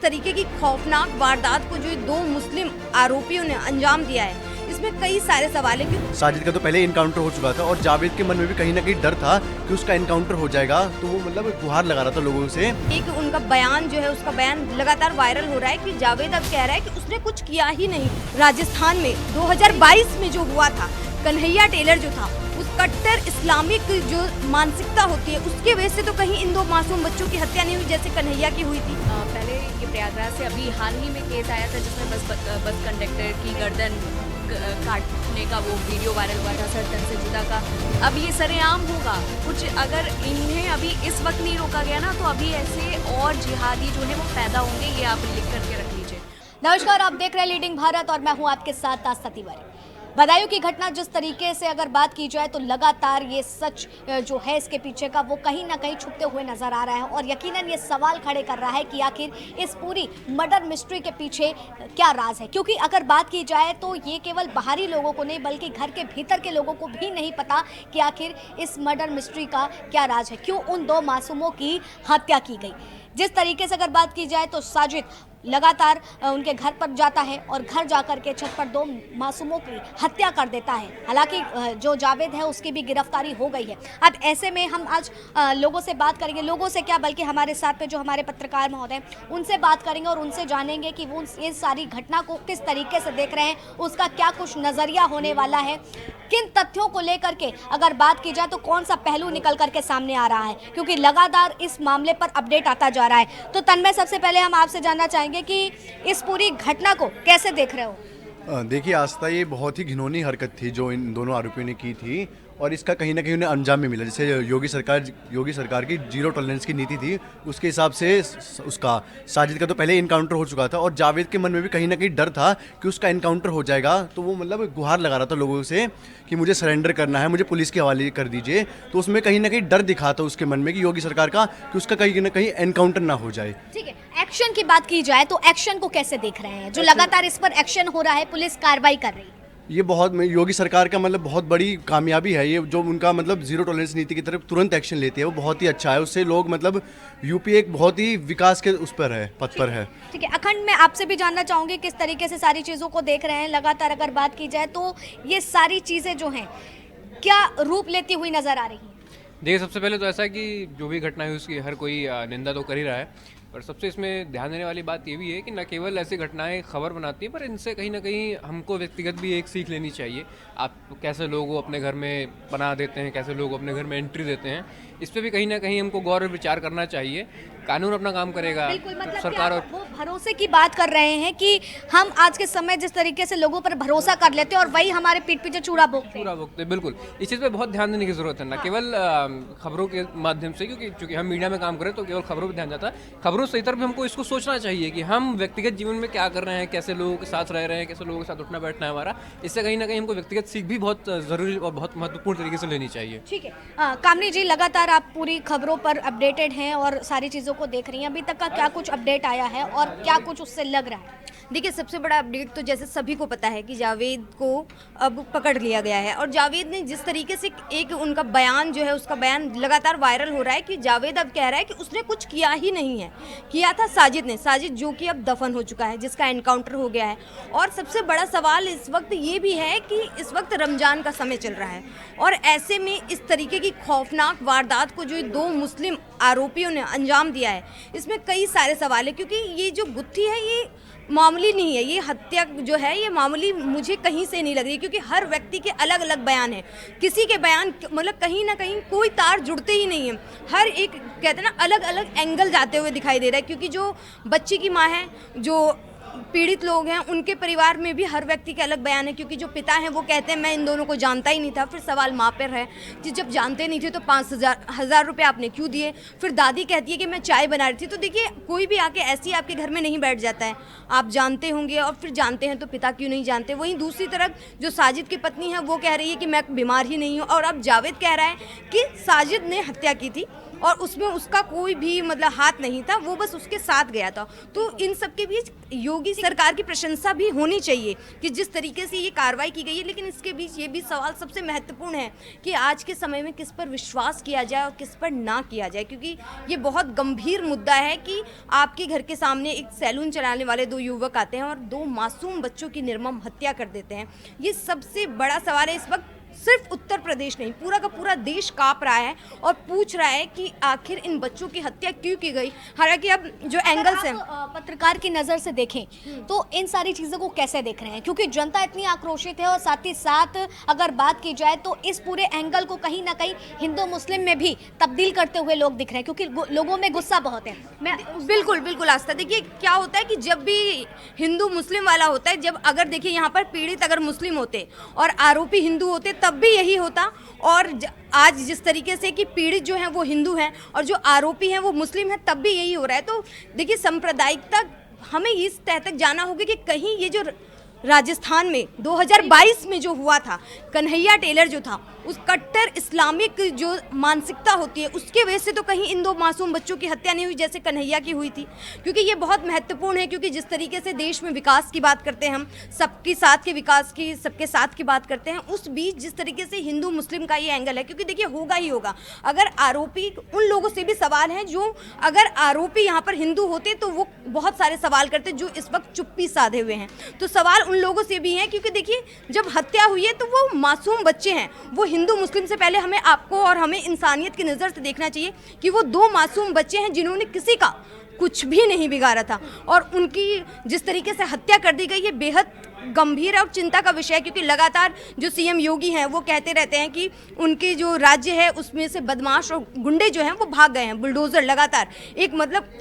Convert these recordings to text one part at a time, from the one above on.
तरीके की खौफनाक वारदात को जो दो मुस्लिम आरोपियों ने अंजाम दिया है, इसमें कई सारे सवाल है। क्योंकि साजिद का तो पहले इनकाउंटर हो चुका था और जावेद के मन में भी कहीं ना कहीं डर था कि उसका इनकाउंटर हो जाएगा, तो वो मतलब गुहार लगा रहा था लोगों से। एक उनका बयान जो है, उसका बयान लगातार वायरल हो रहा है कि जावेद अब कह रहा है कि उसने कुछ किया ही नहीं। राजस्थान में 2022 में जो हुआ था, कन्हैया टेलर जो था, उस कट्टर इस्लामिक जो मानसिकता होती है, उसके वजह से तो कहीं इन दो मासूम बच्चों की हत्या नहीं हुई जैसे कन्हैया की हुई थी। पहले ये प्रयागराज से अभी हाल ही में केस आया था जिसमें बस कंडक्टर की गर्दन काटने का वो वीडियो वायरल हुआ था, सर तन से जुदा का। अब ये सरेआम होगा कुछ, अगर इन्हें अभी इस वक्त नहीं रोका गया ना, तो अभी ऐसे और जिहादी जो है वो पैदा होंगे। ये आप लिख करके रख लीजिए। नमस्कार, आप देख रहे हैं लीडिंग भारत और मैं हूं आपके साथ आस्था तिवारी। बदायूं की घटना जिस तरीके से अगर बात की जाए तो लगातार ये सच जो है इसके पीछे का वो कहीं ना कहीं छुपते हुए नजर आ रहा है और यकीनन ये सवाल खड़े कर रहा है कि आखिर इस पूरी मर्डर मिस्ट्री के पीछे क्या राज है। क्योंकि अगर बात की जाए तो ये केवल बाहरी लोगों को नहीं बल्कि घर के भीतर के लोगों को भी नहीं पता कि आखिर इस मर्डर मिस्ट्री का क्या राज है, क्यों उन दो मासूमों की हत्या की गई। जिस तरीके से अगर बात की जाए तो साजिद लगातार उनके घर पर जाता है और घर जाकर के छत पर दो मासूमों की हत्या कर देता है। हालांकि जो जावेद है उसकी भी गिरफ्तारी हो गई है। अब ऐसे में हम आज लोगों से बात करेंगे, लोगों से क्या बल्कि हमारे साथ में जो हमारे पत्रकार महोदय उनसे बात करेंगे और उनसे जानेंगे कि वो ये सारी घटना को किस तरीके से देख रहे हैं, उसका क्या कुछ नज़रिया होने वाला है, किन तथ्यों को लेकर के अगर बात की जाए तो कौन सा पहलू निकल करके सामने आ रहा है, क्योंकि लगातार इस मामले पर अपडेट आता जा रहा है। तो तन्मय, सबसे पहले हम आपसे जानना चाहेंगे कि इस पूरी घटना को कैसे देख रहे हो। देखिए आस्था, ये बहुत ही घिनौनी हरकत थी जो इन दोनों आरोपियों ने की थी और इसका कहीं ना कहीं उन्हें अंजाम भी मिला। जैसे योगी सरकार की जीरो टॉलरेंस की नीति थी, उसके हिसाब से उसका साजिद का तो पहले इनकाउंटर हो चुका था और जावेद के मन में भी कहीं ना कहीं डर था कि उसका इनकाउंटर हो जाएगा, तो वो मतलब गुहार लगा रहा था लोगों से कि मुझे सरेंडर करना है, मुझे पुलिस के हवाले कर दीजिए। तो उसमें कहीं ना कहीं डर दिखा था उसके मन में कि योगी सरकार का, कि उसका कहीं ना कहीं एनकाउंटर ना हो जाए। ठीक है, एक्शन की बात की जाए तो एक्शन को कैसे देख रहे हैं, जो लगातार इस पर एक्शन हो रहा है, पुलिस कार्रवाई कर रही है। ये बहुत योगी सरकार का मतलब बहुत बड़ी कामयाबी है ये, जो उनका मतलब जीरो टॉलरेंस नीति की तरफ तुरंत एक्शन लेती है, वो बहुत ही अच्छा है। उससे लोग मतलब यूपी एक बहुत ही विकास के उस पर है, पथ पर है। ठीक है, अखंड, मैं आपसे भी जानना चाहूँगी किस तरीके से सारी चीज़ों को देख रहे हैं। लगातार अगर बात की जाए तो ये सारी चीज़ें जो हैं क्या रूप लेती हुई नज़र आ रही हैं। देखिए, सबसे पहले तो ऐसा है कि जो भी घटना है उसकी हर कोई निंदा तो कर ही रहा है, पर सबसे इसमें ध्यान देने वाली बात ये भी है कि न केवल ऐसी घटनाएं खबर बनाती हैं, पर इनसे कहीं ना कहीं हमको व्यक्तिगत भी एक सीख लेनी चाहिए। आप कैसे लोगों को अपने घर में बना देते हैं, कैसे लोग अपने घर में एंट्री देते हैं, इस पर भी कहीं ना कहीं हमको गौर विचार करना चाहिए। कानून अपना काम करेगा, मतलब सरकार और वो भरोसे की बात कर रहे हैं कि हम आज के समय जिस तरीके से लोगों पर भरोसा कर लेते हैं और वही हमारे पीठ पीछे चूड़ा भोगते हैं। बिल्कुल, इस चीज़ पे बहुत ध्यान देने की जरूरत है, ना केवल खबरों के माध्यम से, क्योंकि चूंकि हम मीडिया में काम करें तो केवल खबरों पर ध्यान जाता है। खबरों से इतर भी हमको इसको सोचना चाहिए कि हम व्यक्तिगत जीवन में क्या कर रहे हैं, कैसे लोगों के साथ रह रहे हैं, कैसे लोगों के साथ उठना बैठना है हमारा। इससे कहीं ना कहीं हमको व्यक्तिगत सीख भी बहुत जरूरी और बहुत महत्वपूर्ण तरीके से लेनी चाहिए। ठीक है, कामनी जी, लगातार आप पूरी खबरों पर अपडेटेड हैं और सारी चीज़ों को देख रही हैं। अभी तक का क्या कुछ अपडेट आया है और क्या कुछ उससे लग रहा है। देखिए, सबसे बड़ा अपडेट तो जैसे सभी को पता है कि जावेद को अब पकड़ लिया गया है और जावेद ने जिस तरीके से एक उनका बयान जो है, उसका बयान लगातार वायरल हो रहा है कि जावेद अब कह रहा है कि उसने कुछ किया ही नहीं है। किया था साजिद ने, साजिद जो कि अब दफन हो चुका है, जिसका एनकाउंटर हो गया है। और सबसे बड़ा सवाल इस वक्त ये भी है कि इस वक्त रमज़ान का समय चल रहा है और ऐसे में इस तरीके की खौफनाक वारदात को जो दो मुस्लिम आरोपियों ने अंजाम दिया है, इसमें कई सारे सवाल है। क्योंकि ये जो गुत्थी है ये मामूली नहीं है, ये हत्या जो है ये मामूली मुझे कहीं से नहीं लग रही, क्योंकि हर व्यक्ति के अलग अलग बयान हैं। किसी के बयान मतलब कहीं ना कहीं कोई तार जुड़ते ही नहीं है, हर एक कहते हैं ना अलग अलग एंगल जाते हुए दिखाई दे रहा है। क्योंकि जो बच्ची की माँ है, जो पीड़ित लोग हैं, उनके परिवार में भी हर व्यक्ति के अलग बयान है। क्योंकि जो पिता हैं वो कहते हैं मैं इन दोनों को जानता ही नहीं था। फिर सवाल माँ पर है कि जब जानते नहीं थे तो 5,000 रुपये आपने क्यों दिए। फिर दादी कहती है कि मैं चाय बना रही थी। तो देखिए, कोई भी आके ऐसे ही आपके घर में नहीं बैठ जाता है, आप जानते होंगे और फिर जानते हैं तो पिता क्यों नहीं जानते। वहीं दूसरी तरफ जो साजिद की पत्नी है वो कह रही है कि मैं बीमार ही नहीं हूँ और अब जावेद कह रहा है कि साजिद ने हत्या की थी। और उसमें उसका कोई भी मतलब हाथ नहीं था, वो बस उसके साथ गया था। तो इन सब के बीच योगी सरकार की प्रशंसा भी होनी चाहिए कि जिस तरीके से ये कार्रवाई की गई है, लेकिन इसके बीच ये भी सवाल सबसे महत्वपूर्ण है कि आज के समय में किस पर विश्वास किया जाए और किस पर ना किया जाए, क्योंकि ये बहुत गंभीर मुद्दा है कि आपके घर के सामने एक सैलून चलाने वाले 2 युवक आते हैं और 2 मासूम बच्चों की निर्मम हत्या कर देते हैं। ये सबसे बड़ा सवाल है। इस वक्त सिर्फ उत्तर प्रदेश नहीं, पूरा का पूरा देश कांप रहा है और पूछ रहा है कि आखिर इन बच्चों की हत्या क्यों की गई। हालांकि अब जो एंगल से पत्रकार की नज़र से देखें तो इन सारी चीज़ों को कैसे देख रहे हैं, क्योंकि जनता इतनी आक्रोशित है और साथ ही साथ अगर बात की जाए तो इस पूरे एंगल को कहीं ना कहीं हिंदू मुस्लिम में भी तब्दील करते हुए लोग दिख रहे हैं, क्योंकि लोगों में गुस्सा बहुत है। मैं बिल्कुल बिल्कुल आस्था, देखिए क्या होता है कि जब भी हिंदू मुस्लिम वाला होता है, जब अगर देखिए यहाँ पर पीड़ित अगर मुस्लिम होते और आरोपी हिंदू होते तब भी यही होता, और आज जिस तरीके से कि पीड़ित जो हैं वो हिंदू हैं और जो आरोपी हैं वो मुस्लिम हैं तब भी यही हो रहा है। तो देखिए सांप्रदायिकता हमें इस तह तक जाना होगा कि कहीं ये जो राजस्थान में 2022 में जो हुआ था, कन्हैया टेलर जो था, उस कट्टर इस्लामिक जो मानसिकता होती है उसके वजह से तो कहीं इन 2 मासूम बच्चों की हत्या नहीं हुई जैसे कन्हैया की हुई थी। क्योंकि ये बहुत महत्वपूर्ण है, क्योंकि जिस तरीके से देश में विकास की बात करते हैं हम, सबके साथ के विकास की, सबके साथ की बात करते हैं, उस बीच जिस तरीके से हिंदू मुस्लिम का ये एंगल है, क्योंकि देखिए होगा ही होगा। अगर आरोपी, उन लोगों से भी सवाल हैं जो अगर आरोपी यहाँ पर हिंदू होते तो वो बहुत सारे सवाल करते जो इस वक्त चुप्पी साधे हुए हैं। तो सवाल उन लोगों से भी हैं, क्योंकि देखिए जब हत्या हुई है तो वो मासूम बच्चे हैं। वो हिंदू मुस्लिम से पहले हमें, आपको और हमें इंसानियत की नज़र से देखना चाहिए कि वो 2 मासूम बच्चे हैं जिन्होंने किसी का कुछ भी नहीं बिगाड़ा था, और उनकी जिस तरीके से हत्या कर दी गई है बेहद गंभीर और चिंता का विषय है। क्योंकि लगातार जो सीएम योगी हैं वो कहते रहते हैं कि उनके जो राज्य है उसमें से बदमाश और गुंडे जो हैं वो भाग गए हैं, बुलडोजर लगातार एक मतलब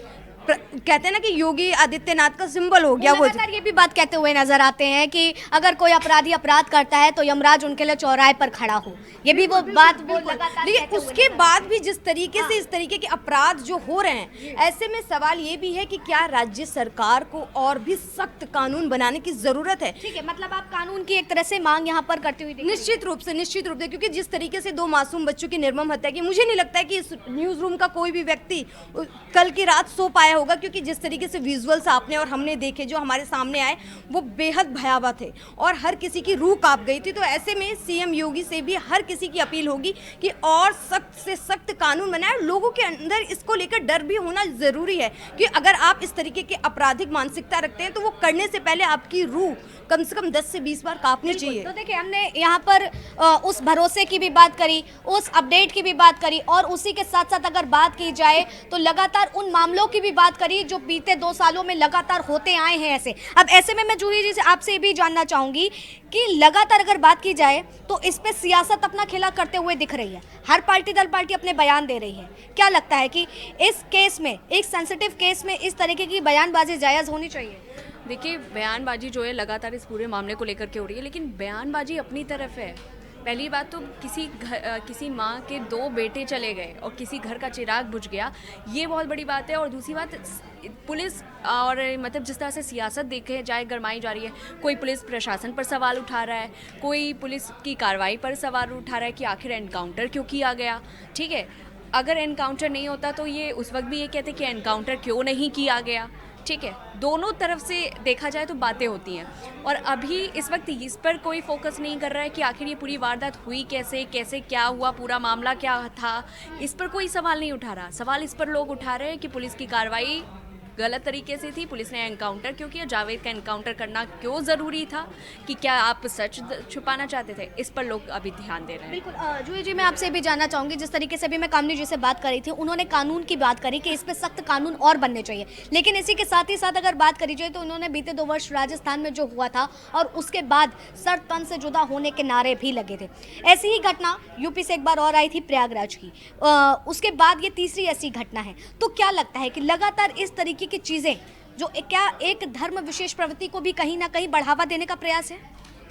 कहते हैं ना कि योगी आदित्यनाथ का सिंबल हो गया। वो लगातार ये भी बात कहते हुए नजर आते हैं कि अगर कोई अपराधी अपराध करता है तो यमराज उनके लिए चौराहे पर खड़ा हो, ये भी वो बात वो लगातार लेकिन कहते हुए उसके बाद भी जिस तरीके से इस तरीके के अपराध जो हो रहे हैं, ऐसे में सवाल ये भी है कि क्या राज्य सरकार को और भी सख्त कानून बनाने की जरूरत है। ठीक है, मतलब आप कानून की एक तरह से मांग यहाँ पर करते हुए निश्चित रूप से, क्योंकि जिस तरीके से 2 मासूम बच्चों की निर्मम हत्या की, मुझे नहीं लगता है कि इस न्यूज रूम का कोई भी व्यक्ति कल की रात सो पाया होगा, क्योंकि जिस तरीके से विजुअल्स आपने और हमने देखे जो हमारे सामने आए वो बेहद भयावह थे और हर किसी की रूह कांप गई थी। तो ऐसे में सीएम योगी से भी हर किसी की अपील होगी कि और सख्त से सख्त कानून बनाए। लोगों के अंदर इसको लेकर डर भी होना जरूरी है कि अगर आप इस तरीके के आपराधिक मानसिकता रखते हैं तो वो करने से पहले आपकी रूह कम से कम 10 से 20 बार कांपनी चाहिए। तो देखिए, हमने यहाँ पर उस भरोसे की भी बात करी, उस अपडेट की भी बात करी, और उसी के साथ साथ अगर बात की जाए तो लगातार उन मामलों की भी बात करी जो बीते 2 सालों में लगातार होते आए हैं। ऐसे अब ऐसे में मैं जूही जी से आपसे भी जानना चाहूंगी कि लगातार अगर बात की जाए तो इस पे सियासत अपना खेला करते हुए दिख रही है, हर पार्टी दल पार्टी अपने बयान दे रही है। क्या लगता है कि इस केस में, एक सेंसिटिव केस में, इस तरीके की बयानबाजी जायज़ होनी चाहिए? देखिए, बयानबाजी जो है लगातार इस पूरे मामले को लेकर के हो रही है, लेकिन बयानबाजी अपनी तरफ है। पहली बात तो किसी माँ के 2 बेटे चले गए और किसी घर का चिराग बुझ गया, ये बहुत बड़ी बात है। और दूसरी बात, पुलिस और मतलब जिस तरह से सियासत देखे जाए गरमाई जा रही है, कोई पुलिस प्रशासन पर सवाल उठा रहा है, कोई पुलिस की कार्रवाई पर सवाल उठा रहा है कि आखिर एनकाउंटर क्यों किया गया। ठीक है, अगर एनकाउंटर नहीं होता तो ये उस वक्त भी ये कहते कि एनकाउंटर क्यों नहीं किया गया। ठीक है, दोनों तरफ से देखा जाए तो बातें होती हैं और अभी इस वक्त इस पर कोई फोकस नहीं कर रहा है कि आखिर ये पूरी वारदात हुई कैसे, क्या हुआ, पूरा मामला क्या था। इस पर कोई सवाल नहीं उठा रहा। सवाल इस पर लोग उठा रहे हैं कि पुलिस की कार्रवाई गलत तरीके से थी, पुलिस ने एनकाउंटर क्यों किया, जावेद का एनकाउंटर करना क्यों ज़रूरी था, कि क्या आप सच छुपाना चाहते थे। इस पर लोग अभी ध्यान दे रहे हैं। बिल्कुल जूही जी, मैं आपसे भी जानना चाहूँगी, जिस तरीके से भी मैं कामनी जी से बात करी थी, उन्होंने कानून की बात करी कि इस पर सख्त कानून और बनने चाहिए, लेकिन इसी के साथ ही साथ अगर बात करी जाए तो उन्होंने बीते 2 वर्ष राजस्थान में जो हुआ था और उसके बाद सर तन से जुदा होने के नारे भी लगे थे। ऐसी ही घटना यूपी से एक बार और आई थी प्रयागराज की, उसके बाद ये तीसरी ऐसी घटना है। तो क्या लगता है कि लगातार इस तरीके की चीज़ें जो क्या एक धर्म विशेष प्रवृत्ति को भी कहीं ना कहीं बढ़ावा देने का प्रयास है?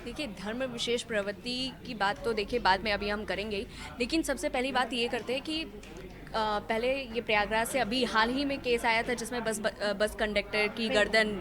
देखिए, धर्म विशेष प्रवृत्ति की बात तो देखिए बाद में अभी हम करेंगे ही, लेकिन सबसे पहली बात ये करते हैं कि पहले ये प्रयागराज से अभी हाल ही में केस आया था जिसमें बस कंडक्टर की गर्दन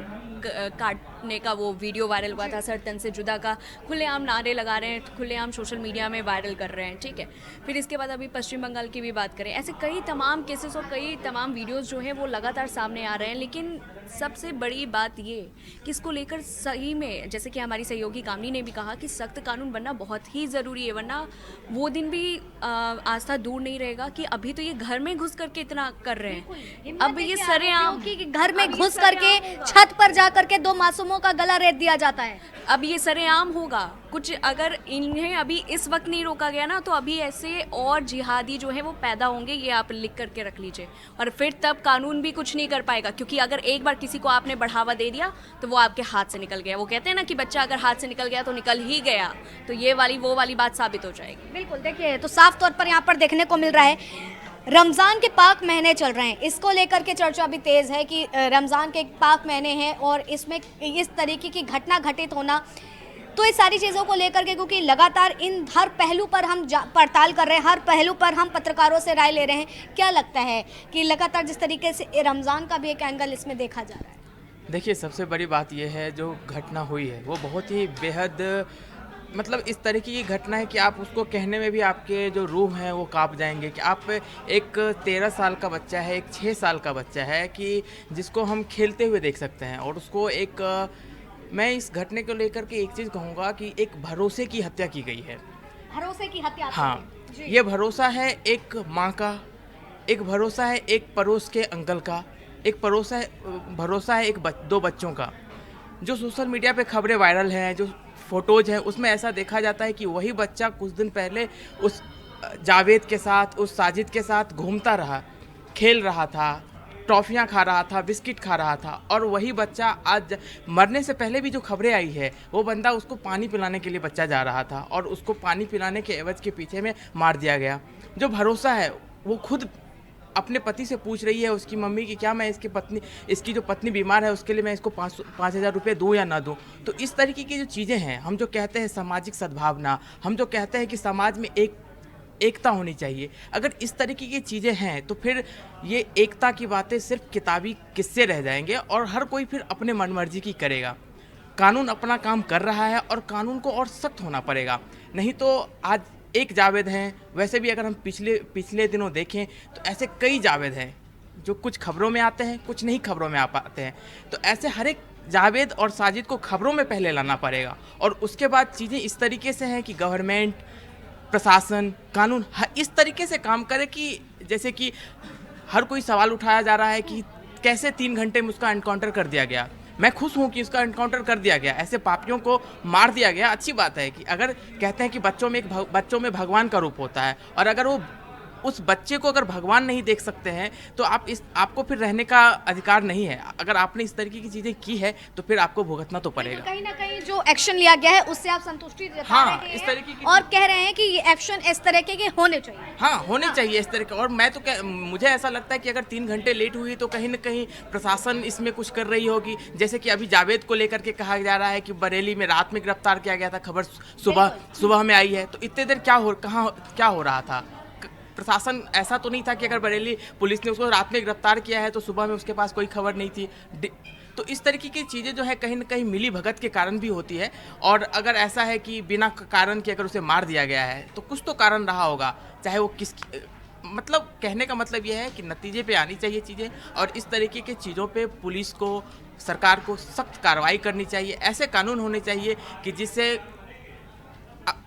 काटने का वो वीडियो वायरल हुआ था। सर तन से जुदा का खुलेआम नारे लगा रहे हैं, खुलेआम सोशल मीडिया में वायरल कर रहे हैं, ठीक है। फिर इसके बाद अभी पश्चिम बंगाल की भी बात करें, ऐसे कई तमाम केसेस और कई तमाम वीडियोस जो हैं वो लगातार सामने आ रहे हैं। लेकिन सबसे बड़ी बात ये कि इसको लेकर सही में, जैसे कि हमारी सहयोगी कामनी ने भी कहा कि सख्त कानून बनना बहुत ही ज़रूरी है, वरना वो दिन भी आस्था दूर नहीं रहेगा कि अभी तो ये घर में घुस करके इतना कर रहे हैं। अब ये सरेआम कि घर में घुस करके छत पर जा करके 2 मासूमों का गला रेत दिया जाता है। अब ये सरेआम होगा। कुछ अगर इन्हें अभी इस वक्त नहीं रोका गया ना, तो अभी ऐसे और जिहादी जो है वो पैदा होंगे, ये आप लिख करके रख लीजिए। और फिर तब कानून भी कुछ नहीं कर पाएगा, क्योंकि अगर एक बार किसी को आपने बढ़ावा दे दिया तो वो आपके हाथ से निकल गया। वो कहते हैं ना कि बच्चा अगर हाथ से निकल गया तो निकल ही गया, तो ये वाली वो वाली बात साबित हो जाएगी। बिल्कुल, देखिए तो साफ तौर पर यहाँ पर देखने को मिल रहा है रमज़ान के पाक महीने चल रहे हैं, इसको लेकर के चर्चा भी तेज़ है कि रमज़ान के पाक महीने हैं और इसमें इस तरीके की घटना घटित होना, तो इस सारी चीज़ों को लेकर के, क्योंकि लगातार इन हर पहलू पर हम पड़ताल कर रहे हैं, हर पहलू पर हम पत्रकारों से राय ले रहे हैं, क्या लगता है कि लगातार जिस तरीके से रमज़ान का भी एक एंगल इसमें देखा जा रहा है? देखिए, सबसे बड़ी बात यह है जो घटना हुई है वो बहुत ही बेहद मतलब इस तरीके की घटना है कि आप उसको कहने में भी आपके जो रूह हैं वो कांप जाएंगे कि आप एक 13 साल का बच्चा है, एक 6 साल का बच्चा है कि जिसको हम खेलते हुए देख सकते हैं, और उसको एक मैं इस घटने को लेकर के एक चीज़ कहूँगा कि एक भरोसे की हत्या की गई है। भरोसे की हत्या? हाँ, ये भरोसा है एक माँ का, एक भरोसा है एक पड़ोस के अंकल का, एक भरोसा है एक 2 बच्चों का। जो सोशल मीडिया पे खबरें वायरल हैं, जो फ़ोटोज़ हैं, उसमें ऐसा देखा जाता है कि वही बच्चा कुछ दिन पहले उस जावेद के साथ, उस साजिद के साथ घूमता रहा, खेल रहा था, टॉफ़ियाँ खा रहा था, बिस्किट खा रहा था, और वही बच्चा आज मरने से पहले भी जो खबरें आई है वो बंदा उसको पानी पिलाने के लिए बच्चा जा रहा था और उसको पानी पिलाने के एवज के पीछे में मार दिया गया। जो भरोसा है वो खुद अपने पति से पूछ रही है उसकी मम्मी कि क्या मैं इसकी जो पत्नी बीमार है उसके लिए मैं इसको 5,000 रुपये दूँ या ना दूँ। तो इस तरीके की जो चीज़ें हैं, हम जो कहते हैं सामाजिक सद्भावना, हम जो कहते हैं कि समाज में एकता होनी चाहिए, अगर इस तरीके की चीज़ें हैं तो फिर ये एकता की बातें सिर्फ किताबी किस्से रह जाएंगे और हर कोई फिर अपने मनमर्जी की करेगा। कानून अपना काम कर रहा है और कानून को और सख्त होना पड़ेगा, नहीं तो आज एक जावेद हैं, वैसे भी अगर हम पिछले दिनों देखें तो ऐसे कई जावेद हैं जो कुछ खबरों में आते हैं, कुछ नहीं खबरों में आ पाते हैं। तो ऐसे हर एक जावेद और साजिद को खबरों में पहले लाना पड़ेगा और उसके बाद चीज़ें इस तरीके से हैं कि गवर्नमेंट, प्रशासन, कानून इस तरीके से काम करे कि जैसे कि हर कोई सवाल उठाया जा रहा है कि कैसे 3 घंटे में उसका एनकाउंटर कर दिया गया। मैं खुश हूँ कि उसका एनकाउंटर कर दिया गया, ऐसे पापियों को मार दिया गया। अच्छी बात है कि अगर कहते हैं कि बच्चों में भगवान का रूप होता है, और अगर वो उस बच्चे को अगर भगवान नहीं देख सकते हैं तो आपको फिर रहने का अधिकार नहीं है। अगर आपने इस तरीके की चीज़ें की है तो फिर आपको भुगतना तो पड़ेगा। कहीं ना कहीं जो एक्शन लिया गया है उससे आप संतुष्टि जता रहे हैं, इस तरीके की और कह रहे हैं कि ये एक्शन इस तरीके के होने चाहिए। हाँ, होने चाहिए इस तरह के। और मैं तो मुझे ऐसा लगता है कि अगर 3 घंटे लेट हुई तो कहीं ना कहीं प्रशासन इसमें कुछ कर रही होगी। जैसे कि अभी जावेद को लेकर के कहा जा रहा है कि बरेली में रात में गिरफ्तार किया गया था, खबर सुबह में आई है, तो इतने देर क्या हो रहा था? प्रशासन ऐसा तो नहीं था कि अगर बरेली पुलिस ने उसको रात में गिरफ्तार किया है तो सुबह में उसके पास कोई खबर नहीं थी। तो इस तरीके की चीज़ें जो है कहीं ना कहीं मिली भगत के कारण भी होती है। और अगर ऐसा है कि बिना कारण के अगर उसे मार दिया गया है तो कुछ तो कारण रहा होगा, चाहे वो मतलब कहने का मतलब यह है कि नतीजे पे आनी चाहिए चीज़ें, और इस तरीके की चीज़ों पे पुलिस को, सरकार को सख्त कार्रवाई करनी चाहिए। ऐसे कानून होने चाहिए कि जिससे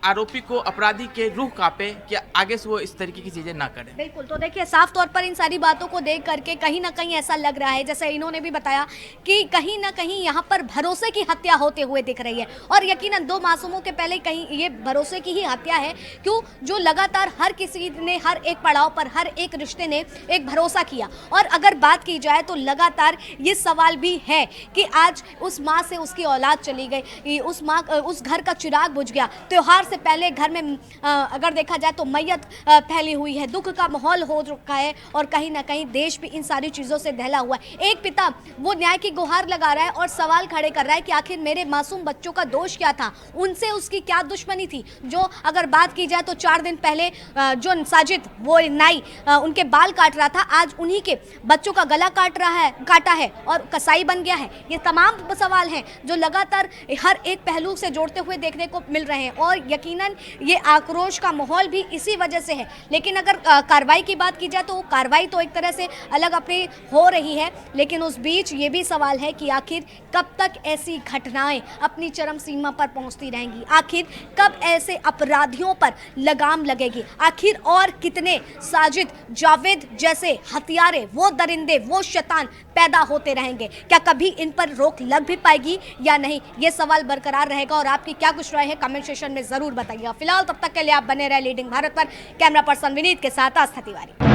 आरोपी को, अपराधी के रूह कांपे कि आगे से वो इस तरीके की चीजें ना करें। बिल्कुल, तो देखिए साफ तौर पर इन सारी बातों को देख करके कहीं ना कहीं ऐसा लग रहा है, जैसे इन्होंने भी बताया कि कहीं ना कहीं यहाँ पर भरोसे की हत्या होते हुए दिख रही है। और यकीनन 2 मासूमों के पहले कहीं ये भरोसे की ही हत्या है, क्यों? जो लगातार हर किसी ने, हर एक पड़ाव पर, हर एक रिश्ते ने एक भरोसा किया। और अगर बात की जाए तो लगातार ये सवाल भी है कि आज उस माँ से उसकी औलाद चली गई, उस घर का चिराग बुझ गया, त्योहार से से पहले घर में अगर देखा जाए तो मैयत फैली हुई है, दुख का माहौल हो रखा है और कहीं ना कहीं देश भी इन सारी चीज़ों से दहला हुआ है। एक पिता वो न्याय की गुहार लगा रहा है और सवाल खड़े कर रहा है कि आखिर मेरे मासूम बच्चों का दोष क्या था, उनसे उसकी क्या दुश्मनी थी। जो अगर बात की जाए तो 4 दिन पहले जो साजिद वो नाई उनके बाल काट रहा था, आज उन्हीं के बच्चों का गला काटा है और कसाई बन गया है। ये तमाम सवाल हैं जो लगातार हर एक पहलू से जोड़ते हुए देखने को मिल रहे हैं और यकीनन ये आक्रोश का माहौल भी इसी वजह से है। लेकिन अगर कार्रवाई की बात की जाए तो कार्रवाई तो एक तरह से अलग अपनी हो रही है, लेकिन उस बीच ये भी सवाल है कि आखिर कब तक ऐसी घटनाएं अपनी चरम सीमा पर पहुंचती रहेंगी, आखिर कब ऐसे अपराधियों पर लगाम लगेगी, आखिर और कितने साजिद जावेद जैसे हत्यारे, वो दरिंदे, वो शैतान पैदा होते रहेंगे। क्या कभी इन पर रोक लग भी पाएगी या नहीं, ये सवाल बरकरार रहेगा। और आपकी क्या कुछ राय है कमेंट सेक्शन में जरूर बताइएगा। फिलहाल तब तक के लिए आप बने रहे लीडिंग भारत पर। कैमरा पर्सन विनीत के साथ आस्था तिवारी।